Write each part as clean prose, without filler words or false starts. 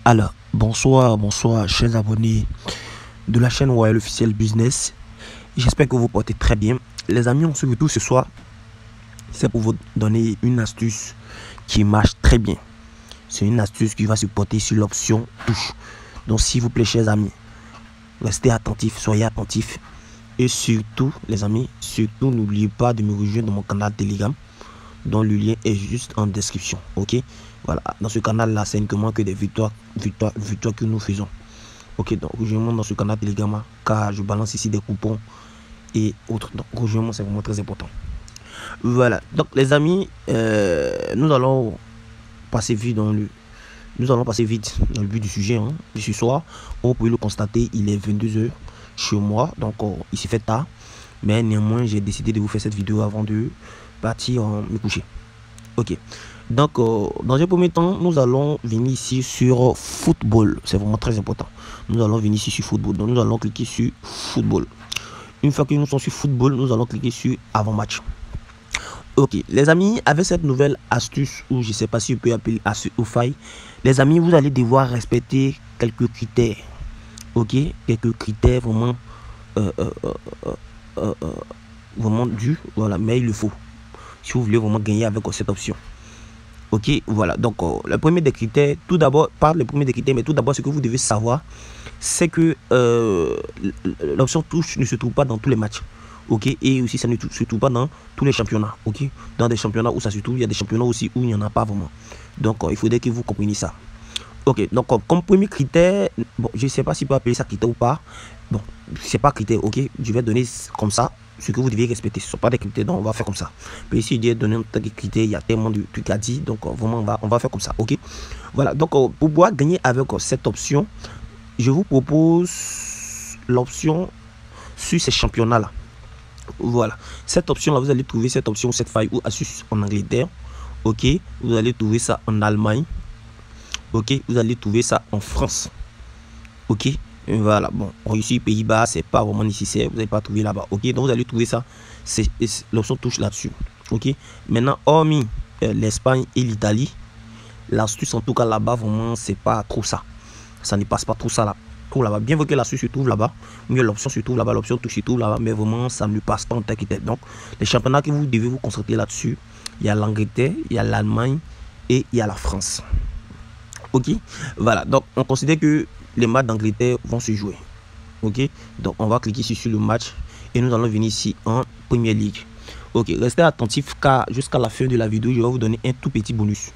Alors, bonsoir, chers abonnés de la chaîne Royal Officiel Business. J'espère que vous portez très bien. Les amis, on se retrouve ce soir. C'est pour vous donner une astuce qui marche très bien. C'est une astuce qui va se porter sur l'option touche. Donc, s'il vous plaît, chers amis, restez attentifs, soyez attentifs. Et surtout, les amis, surtout, n'oubliez pas de me rejoindre dans mon canal Telegram, dont le lien est juste en description. Ok, voilà, dans ce canal là c'est uniquement que des victoires que nous faisons. Ok, donc rejoignez-moi dans ce canal Telegram car je balance ici des coupons et autres. Donc rejoignez-moi, c'est vraiment très important. Voilà, donc les amis, nous allons passer vite dans le but du sujet de ce soir. Vous pouvez le constater, il est 22h chez moi, donc il s'est fait tard, mais néanmoins j'ai décidé de vous faire cette vidéo avant de partir me coucher. Ok, donc dans un premier temps nous allons venir ici sur football. C'est vraiment très important. Nous allons venir ici sur football, donc nous allons cliquer sur football. Une fois que nous sommes sur football, nous allons cliquer sur avant match. Ok, les amis, avec cette nouvelle astuce, ou je sais pas si je peux appeler astuce ou faille, les amis, vous allez devoir respecter quelques critères. Ok, quelques critères vraiment vraiment durs, voilà, mais il le faut si vous voulez vraiment gagner avec cette option. Ok, voilà, donc le premier des critères, tout d'abord, pas le premier des critères, mais tout d'abord, ce que vous devez savoir, c'est que l'option touche ne se trouve pas dans tous les matchs. Ok, et aussi ça ne se trouve pas dans tous les championnats. Ok, dans des championnats où ça se trouve, il y a des championnats aussi où il n'y en a pas vraiment. Donc il faudrait que vous compreniez ça. Ok, donc comme premier critère, bon, je ne sais pas si on peut appeler ça critère ou pas. Bon, c'est pas critère, ok, je vais donner comme ça ce que vous devez respecter. Ce ne sont pas des critères, donc on va faire comme ça. Mais ici, il y a donné un tas critères, il y a tellement de trucs à dire, donc vraiment on va faire comme ça, ok. Voilà, donc pour pouvoir gagner avec cette option, je vous propose l'option sur ces championnats là. Voilà, cette option là, vous allez trouver cette option, cette faille ou astuce en Angleterre, ok. Vous allez trouver ça en Allemagne, ok. Vous allez trouver ça en France, ok. Voilà, bon, ici Pays-Bas, c'est pas vraiment nécessaire, vous n'allez pas trouver là-bas, ok. Donc vous allez trouver ça, c'est l'option touche là-dessus, ok. Maintenant, hormis l'Espagne et l'Italie, l'astuce en tout cas là-bas, vraiment, c'est pas trop ça. Ça ne passe pas trop ça là. Là-bas, bien que l'astuce se trouve là-bas, mieux l'option se trouve là-bas, l'option touche se trouve là-bas, mais vraiment ça ne passe pas en tête. Donc, les championnats que vous devez vous concentrer là-dessus, il y a l'Angleterre, il y a l'Allemagne et il y a la France. Ok, voilà, donc on considère que les matchs d'Angleterre vont se jouer. Ok, donc on va cliquer ici sur le match et nous allons venir ici en Premier League. Ok, restez attentifs car jusqu'à la fin de la vidéo, je vais vous donner un tout petit bonus.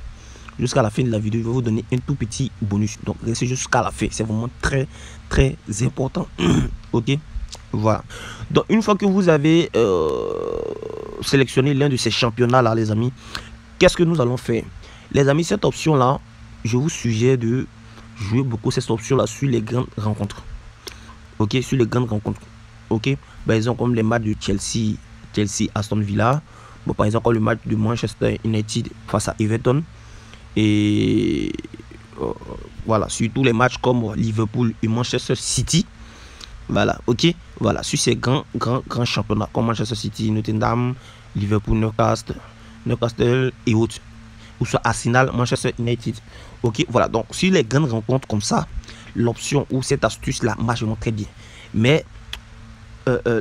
Jusqu'à la fin de la vidéo, je vais vous donner un tout petit bonus. Donc restez jusqu'à la fin, c'est vraiment très important. Ok, voilà. Donc une fois que vous avez sélectionné l'un de ces championnats là, les amis, qu'est-ce que nous allons faire? Les amis, cette option là, je vous suggère de jouer beaucoup cette option là sur les grandes rencontres. Ok, sur les grandes rencontres. Ok, par exemple comme les matchs de Chelsea Aston Villa, bon, par exemple comme le match de Manchester United face à Everton, et voilà, surtout les matchs comme Liverpool et Manchester City. Voilà, ok, voilà, sur ces grands championnats comme Manchester City, Nottingham, Liverpool, Newcastle et autres, ou soit Arsenal, Manchester United. Ok, voilà, donc sur les grandes rencontres comme ça, l'option ou cette astuce là marche vraiment très bien. Mais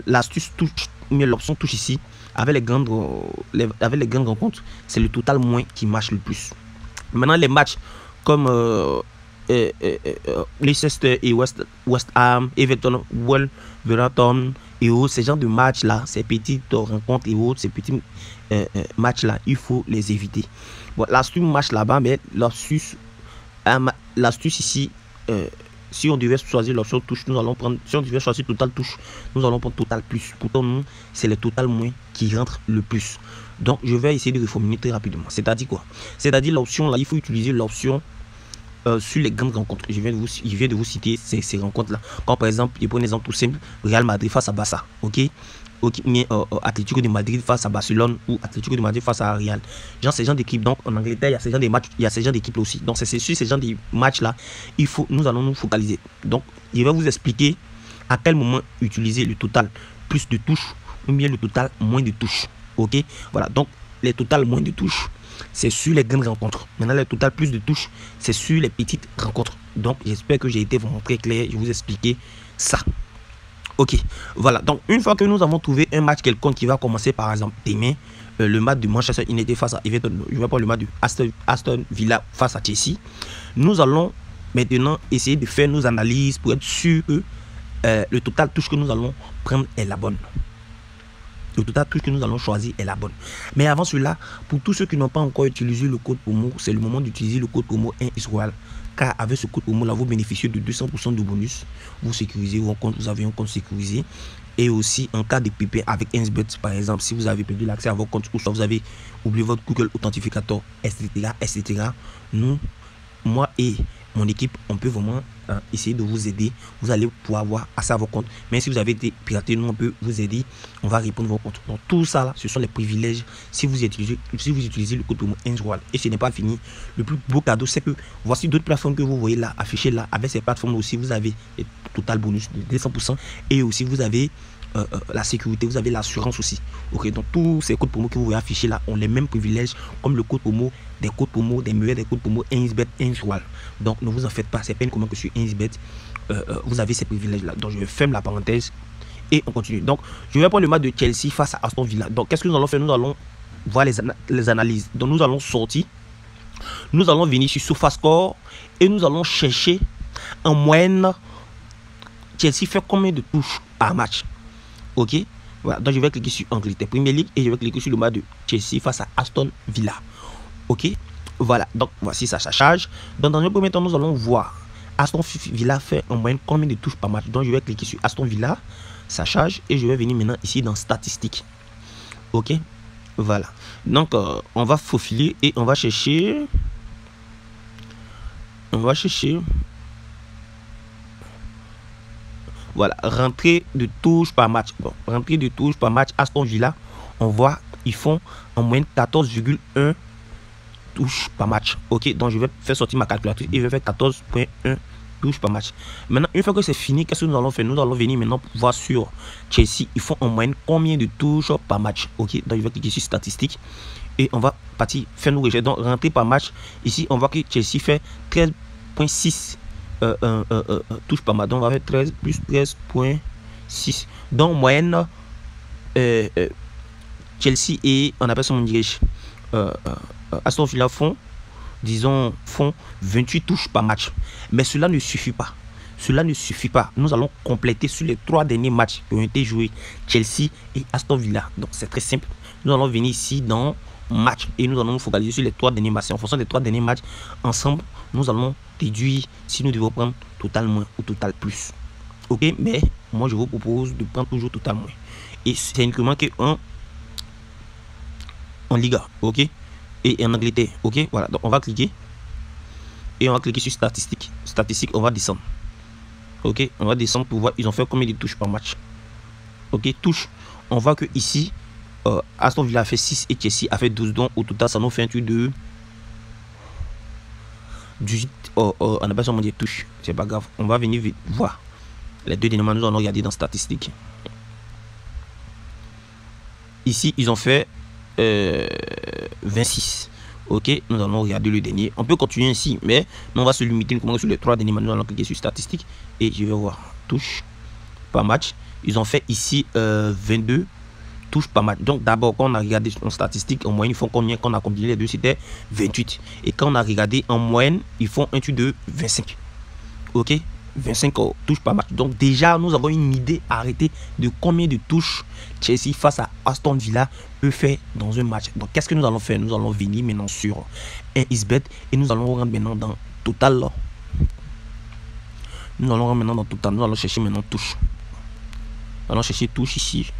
l'astuce touche, mais l'option touche ici avec les grandes rencontres, c'est le total moins qui marche le plus. Maintenant les matchs comme Leicester et West Ham, Everton, Wolverhampton et autres, ces genres de matchs là, ces petites rencontres et autres, ces petits matchs là, il faut les éviter. Bon, l'astuce marche là-bas, mais l'astuce ici, si on devait choisir l'option touche, nous allons prendre, si on devait choisir total touche, nous allons prendre total plus. Pourtant, nous, c'est le total moins qui rentre le plus. Donc, je vais essayer de reformuler très rapidement. C'est-à-dire quoi? C'est-à-dire l'option là, il faut utiliser l'option sur les grandes rencontres. Je viens de vous citer ces rencontres là. Comme par exemple, je prends un exemple tout simple, Real Madrid face à Barça, ok, mais Atlético de Madrid face à Barcelone ou Atlético de Madrid face à Real. Genre ces gens d'équipe. Donc en Angleterre, il y a ces gens des matchs, il y a ces gens d'équipe aussi. Donc c'est sur ces gens des matchs là, nous allons nous focaliser. Donc je vais vous expliquer à quel moment utiliser le total plus de touches ou bien le total moins de touches. Ok, voilà, donc les total moins de touches. c'est sur les grandes rencontres. Maintenant, le total plus de touches, c'est sur les petites rencontres. Donc, j'espère que j'ai été vraiment très clair. Je vous ai expliqué ça. Ok, voilà. Donc, une fois que nous avons trouvé un match quelconque qui va commencer, par exemple, demain, le match de Manchester United face à Everton, je vais prendre le match de Aston Villa face à Chelsea, nous allons maintenant essayer de faire nos analyses pour être sûr que le total touche que nous allons prendre est la bonne. Le total touche que nous allons choisir est la bonne. Mais avant cela, pour tous ceux qui n'ont pas encore utilisé le code promo, c'est le moment d'utiliser le code promo 1isroyal. Car avec ce code promo là, vous bénéficiez de 200% de bonus. Vous sécurisez vos comptes, vous avez un compte sécurisé. Et aussi en cas de pépin avec 1xBet, par exemple, si vous avez perdu l'accès à vos comptes ou soit vous avez oublié votre Google Authentificator, etc. Nous, moi et mon équipe, on peut vraiment essayer de vous aider. Vous allez pouvoir avoir accès à vos comptes. Mais si vous avez été piraté, nous on peut vous aider. On va répondre vos comptes. Donc tout ça là, ce sont les privilèges si vous utilisez le code promo 1isroyal. Et ce n'est pas fini. Le plus beau cadeau, c'est que voici d'autres plateformes que vous voyez là, affichées là. Avec ces plateformes aussi, vous avez le total bonus de 200%. Et aussi, vous avez la sécurité, vous avez l'assurance aussi. Ok, donc tous ces codes promo que vous voyez affichés là ont les mêmes privilèges comme le code promo, des codes promo, des meilleurs des codes promo 1xBet, 1isroyal. Donc ne vous en faites pas, c'est pas une commande que sur 1xBet, vous avez ces privilèges là. Donc je ferme la parenthèse et on continue. Donc je vais prendre le match de Chelsea face à Aston Villa. Donc qu'est-ce que nous allons faire? Nous allons voir les analyses. Donc nous allons sortir, nous allons venir sur SofaScore et nous allons chercher en moyenne Chelsea fait combien de touches par match. Ok, voilà, donc je vais cliquer sur Angleterre Premier League et je vais cliquer sur le match de Chelsea face à Aston Villa. Ok, voilà, donc voici ça charge. Donc dans le premier temps, nous allons voir Aston Villa fait en moyenne combien de touches par match. Donc je vais cliquer sur Aston Villa, ça charge et je vais venir maintenant ici dans statistiques. Ok, voilà, donc on va faufiler et on va chercher voilà, rentrée de touches par match. Bon, rentrée de touches par match, Aston Villa, on voit, ils font en moyenne 14,1 touches par match. Ok, donc je vais faire sortir ma calculatrice et je vais faire 14,1 touches par match. Maintenant, une fois que c'est fini, qu'est-ce que nous allons faire? Nous allons venir maintenant voir sur Chelsea, ils font en moyenne combien de touches par match. Ok, donc je vais cliquer sur statistiques et on va partir faire nos recherches. Donc, rentrée par match, ici, on voit que Chelsea fait 13,6 touche par match. Donc on va faire 13 plus 13,6. Donc moyenne Chelsea et on appelle ça mon dirige Aston Villa font 28 touches par match. Mais cela ne suffit pas. Cela ne suffit pas. Nous allons compléter sur les 3 derniers matchs qui ont été joués, Chelsea et Aston Villa. Donc c'est très simple. Nous allons venir ici dans match et nous allons nous focaliser sur les 3 derniers matchs. En fonction des 3 derniers matchs ensemble, nous allons déduire si nous devons prendre total moins ou total plus. Ok, mais moi je vous propose de prendre toujours total moins. Et c'est uniquement que en Liga, ok, et en Angleterre, ok. Voilà, donc on va cliquer et on va cliquer sur statistiques. Statistiques, on va descendre. Ok, on va descendre pour voir ils ont fait combien de touches par match. Ok, touches, on voit que ici Aston Villa a fait 6 et Chelsea a fait 12. Donc au total ça nous fait un truc de 18. On appelle ça mon dieu touche. C'est pas grave, on va venir vite voir les 2 derniers matchs. Nous allons regarder dans statistiques. Ici ils ont fait 26. Ok, nous allons regarder le dernier. On peut continuer ainsi, mais on va se limiter sur les 3 derniers matchs. Nous allons cliquer sur statistiques et je vais voir touche par match. Ils ont fait ici 22 touches par match. Donc d'abord quand on a regardé en statistique, en moyenne ils font combien? Quand on a combiné les deux, c'était 28. Et quand on a regardé en moyenne, ils font un truc de 25. Ok, 25 touches par match. Donc déjà nous avons une idée arrêtée de combien de touches Chelsea face à Aston Villa peut faire dans un match. Donc qu'est-ce que nous allons faire? Nous allons venir maintenant sur 1xBet et nous allons rentrer maintenant dans total. Nous allons rentrer maintenant dans total. Nous allons chercher maintenant touche. Nous allons chercher touche ici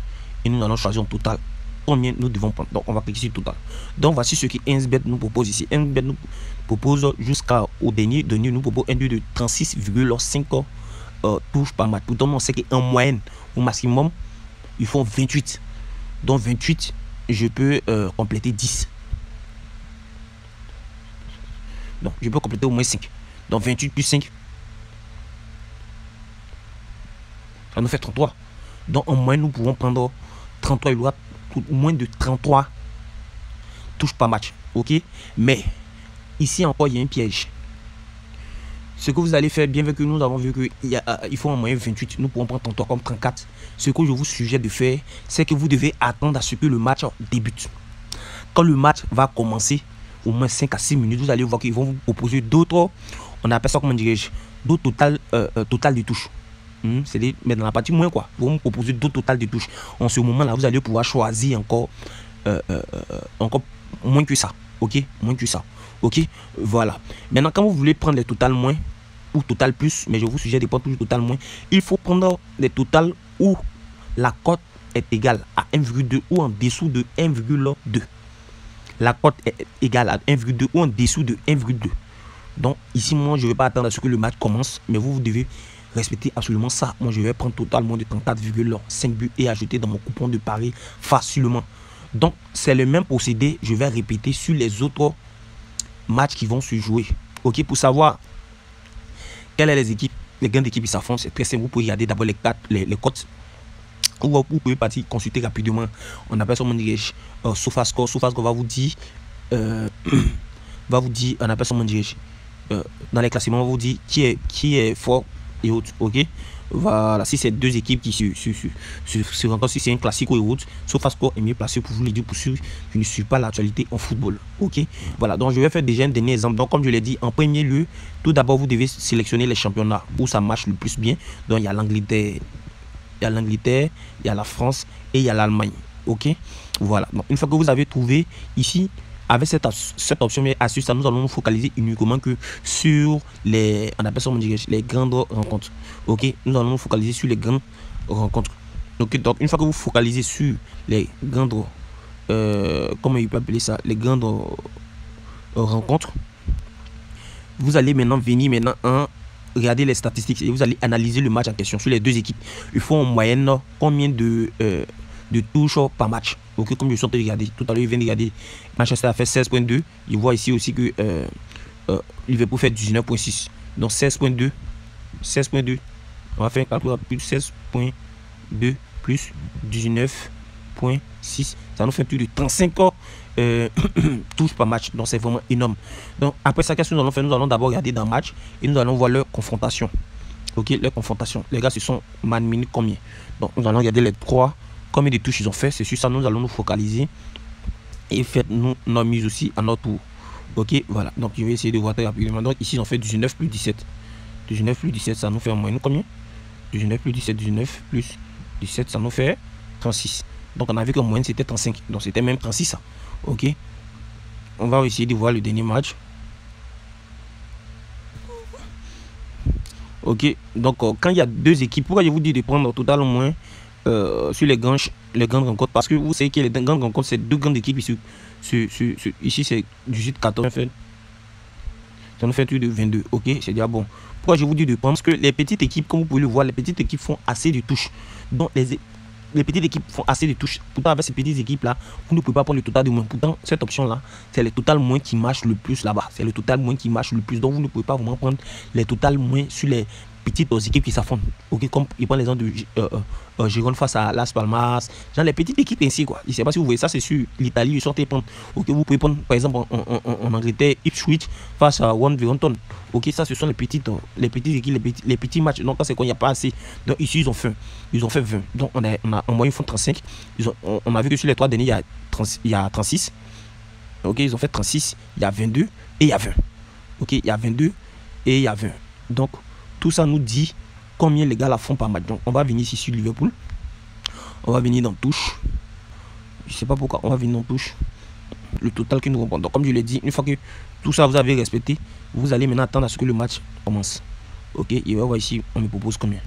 et nous allons choisir en total combien nous devons prendre. Donc on va cliquer sur total. Donc voici ce que 1xBet nous propose ici. 1xBet nous propose jusqu'au dernier nous propose un de 36,5 touches par match. Pourtant on sait qu'en moyenne au maximum ils font 28. Donc 28 je peux compléter 10. Donc je peux compléter au moins 5. Donc 28 plus 5 ça nous fait 33. Donc en moyenne nous pouvons prendre 33, il y aura moins de 33 touches par match. Ok, mais ici encore, il y a un piège. Ce que vous allez faire, bien que nous avons vu qu'il faut en moyenne 28, nous pourrons prendre 33 comme 34. Ce que je vous suggère de faire, c'est que vous devez attendre à ce que le match débute. Quand le match va commencer, au moins 5 à 6 minutes, vous allez voir qu'ils vont vous proposer d'autres, on appelle ça, comment dirais-je, d'autres total de touches. C'est-à-dire, mais dans la partie moins, quoi. Ils vont vous proposer d'autres total de touches. En ce moment-là, vous allez pouvoir choisir encore moins que ça. Ok, moins que ça. Ok, voilà. Maintenant, quand vous voulez prendre les total moins ou total plus, mais je vous suggère de prendre toujours total moins, il faut prendre les total où la cote est égale à 1,2 ou en dessous de 1,2. La cote est égale à 1,2 ou en dessous de 1,2. Donc ici, moi, je ne vais pas attendre à ce que le match commence, mais vous devez respecter absolument ça. Moi, je vais prendre totalement de 34,5 buts et ajouter dans mon coupon de pari facilement. Donc, c'est le même procédé. Je vais répéter sur les autres matchs qui vont se jouer. Ok, pour savoir quelles sont les équipes, les gains d'équipe qui s'affrontent, c'est très simple. Vous pouvez regarder d'abord les cotes. Ou vous pouvez partir consulter rapidement. On appelle ça, SofaScore. SofaScore va vous dire, on appelle ça, dans les classements, on va vous dire qui est fort et autres. Ok, voilà. Si c'est deux équipes qui se rencontrent, si c'est un classique ou autre, SofaScore est mieux placé pour vous le dire, pour ceux qui ne suivent pas l'actualité en football. Ok, voilà. Donc je vais faire déjà un dernier exemple. Donc comme je l'ai dit, en premier lieu, tout d'abord vous devez sélectionner les championnats où ça marche le plus bien. Donc il y a l'Angleterre. Il y a l'Angleterre, il y a la France et il y a l'Allemagne. Ok, voilà. Donc, une fois que vous avez trouvé ici, avec cette option astuce, nous allons nous focaliser uniquement que sur les, on appelle ça, les grandes rencontres. Ok, nous allons nous focaliser sur les grandes rencontres. Ok, donc une fois que vous focalisez sur les grandes, comment il peut appeler ça, les grandes rencontres, vous allez maintenant venir regardez les statistiques et vous allez analyser le match en question sur les deux équipes. Il faut en moyenne combien de touches par match. Ok, comme je suis en train de regarder tout à l'heure, il vient de regarder Manchester a fait 16.2. Il voit ici aussi que Liverpool fait 19.6. Donc 16.2. On va faire un calcul rapide. 16.2 plus 19.6. Ça nous fait plus de 35 touches par match. Donc c'est vraiment énorme. Donc après ça, qu'est-ce que nous allons faire? Nous allons d'abord regarder dans le match et nous allons voir leur confrontation. Ok, leur confrontation. Les gars, ce sont man minute combien? Donc nous allons regarder les trois, combien de touches ils ont fait. C'est sur ça nous allons nous focaliser et faire nos mises aussi à notre tour. Ok, voilà. Donc je vais essayer de voir très rapidement. Donc ici ils ont fait 19 plus 17. 19 plus 17, ça nous fait en moyenne combien? 19 plus 17, 19 plus 17, ça nous fait 36. Donc on a vu qu'en moyenne c'était 35. Donc c'était même 36 ça. Ok, on va essayer de voir le dernier match. Ok, donc quand il y a deux équipes, pourquoi je vous dis de prendre au total au moins sur les grandes rencontres? Parce que vous savez que les grandes rencontres, c'est deux grandes équipes ici. Ici c'est 18-14. Ça nous fait plus de 22. Ok, c'est déjà bon. Pourquoi je vous dis de prendre? Parce que les petites équipes, comme vous pouvez le voir, les petites équipes font assez de touches. Donc les petites équipes font assez de touches. Pourtant, avec ces petites équipes-là, vous ne pouvez pas prendre le total de moins. Pourtant, cette option-là, c'est le total moins qui marche le plus là-bas. C'est le total moins qui marche le plus. Donc, vous ne pouvez pas vraiment prendre les total moins sur les petites équipes qui s'affrontent. Ok, comme il prend l'exemple de Girona face à Las Palmas. Genre les petites équipes ainsi, quoi. Je ne sais pas si vous voyez ça, c'est sur l'Italie. Ils sont prendre. Ok, vous pouvez prendre, par exemple, en Angleterre, Ipswich face à Wolverhampton. Ok, ça, ce sont les petites équipes, les petits matchs. Donc, c'est quand il n'y a pas assez. Donc, ici, ils ont fait 20. Donc, on a en moyenne, ils font 35. On a vu que sur les trois derniers, il y a 36. Ok, ils ont fait 36. Il y a 22 et il y a 20. Ok, il y a 22 et il y a 20. Donc, tout ça nous dit combien les gars la font par match. Donc, on va venir ici sur Liverpool. On va venir dans touche. Je ne sais pas pourquoi. On va venir dans touche. Le total que nous reprend. Donc, comme je l'ai dit, une fois que tout ça vous avez respecté, vous allez maintenant attendre à ce que le match commence. Ok, et on va voir ici, on me propose combien.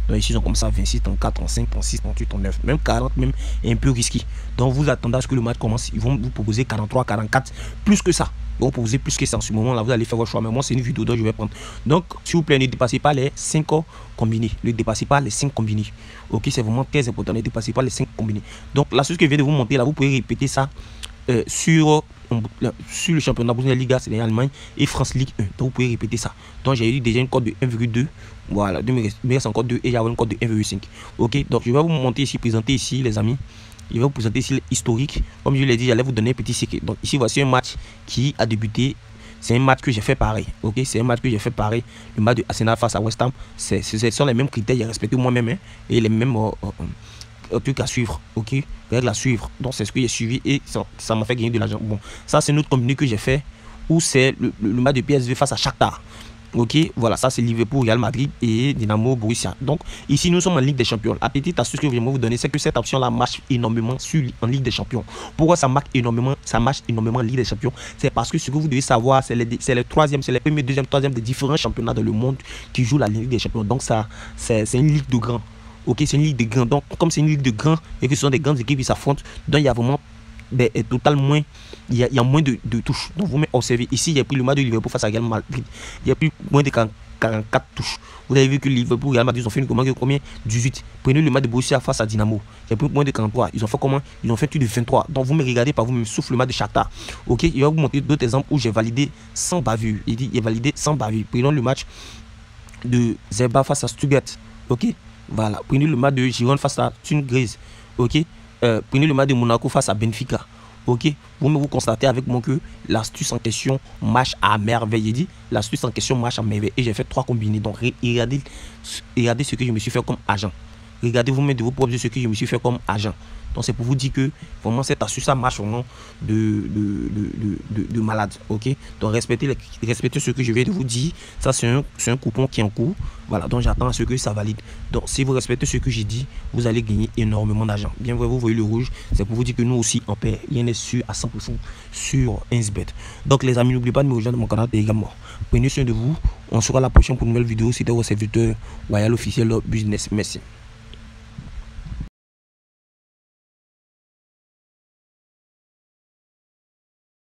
Donc ici, ils ont comme ça 26, 34, 35, 36, 38, 39, même 40, même un peu risqué. Donc vous attendez à ce que le match commence. Ils vont vous proposer 43, 44, plus que ça. Ils vont proposer plus que ça en ce moment là. Vous allez faire votre choix. Mais moi, c'est une vidéo dont je vais prendre. Donc, s'il vous plaît, ne dépassez pas les 5 combinés. Ne dépassez pas les 5 combinés. Ok, c'est vraiment très important. Ne dépassez pas les 5 combinés. Donc, la chose que je viens de vous montrer là, vous pouvez répéter ça sur le championnat Bundesliga, c'est l'Allemagne et France Ligue 1. Donc vous pouvez répéter ça. Donc j'ai eu déjà une cote de 1,2. Voilà, il me reste encore 2 et j'avais une cote de 1,5. Ok, donc je vais vous montrer ici, présenter ici les amis je vais vous présenter ici l'historique. Comme je l'ai dit, j'allais vous donner un petit secret. Donc ici, voici un match qui a débuté. C'est un match que j'ai fait pareil. Ok, c'est un match que j'ai fait pareil. Le match de Arsenal face à West Ham. Ce sont les mêmes critères. J'ai respecté moi-même, hein, et les mêmes trucs à suivre. Ok, règles à suivre. Donc c'est ce que j'ai suivi et ça m'a fait gagner de l'argent. Bon, ça c'est notre combiné que j'ai fait. Où c'est le match de PSV face à Shakhtar. Ok, voilà, ça c'est Liverpool, Real Madrid et Dynamo Borussia. Donc ici nous sommes en Ligue des Champions. La petite astuce que je vais vous donner, c'est que cette option là marche énormément en Ligue des Champions. Pourquoi ça marche énormément en Ligue des Champions? C'est parce que ce que vous devez savoir, c'est les troisième, c'est les premiers, deuxième, troisième des différents championnats dans le monde qui jouent la Ligue des Champions. Donc ça, c'est une ligue de grands. Ok, c'est une ligue de grands. Donc comme c'est une ligue de grands et que ce sont des grandes équipes qui s'affrontent, donc il y a vraiment moins, il y a moins de touches. Donc vous observez ici, il y a pris le match de Liverpool face à Real Madrid, il y a plus moins de 44 touches. Vous avez vu que Liverpool et Real Madrid, ils ont fait une commande de combien? 18. Prenez le match de Borussia face à Dynamo, il y a plus moins de 43. Ils ont fait comment? Ils ont fait plus de 23. Donc vous me regardez par vous-même, sauf le match de Shakhtar. Ok, il va vous montrer d'autres exemples où j'ai validé sans bavure. Il dit il est validé sans bavure. Prenons le match de Zeba face à Stuttgart. Ok, voilà. Prenez le match de Giron face à Thun Grise. Ok, prenez le match de Monaco face à Benfica. Ok, vous constatez avec moi que l'astuce en question marche à merveille. J'ai dit l'astuce en question marche à merveille et j'ai fait 3 combinés. Donc regardez ce que je me suis fait comme agent. Regardez vous-même de vos propres yeux ce que je me suis fait comme agent. Donc c'est pour vous dire que vraiment cette astuce ça marche au nom de malade. Ok, donc respectez ce que je viens de vous dire. Ça c'est un coupon qui est en cours. Voilà, donc j'attends à ce que ça valide. Donc si vous respectez ce que j'ai dit, vous allez gagner énormément d'argent. Bien vrai, vous voyez le rouge, c'est pour vous dire que nous aussi on paie. Rien n'est sûr à 100% sur 1xBet. Donc les amis, n'oubliez pas de me rejoindre mon canal également. Prenez soin de vous. On sera la prochaine pour une nouvelle vidéo. C'était votre serviteur Royal Officiel Business. Merci.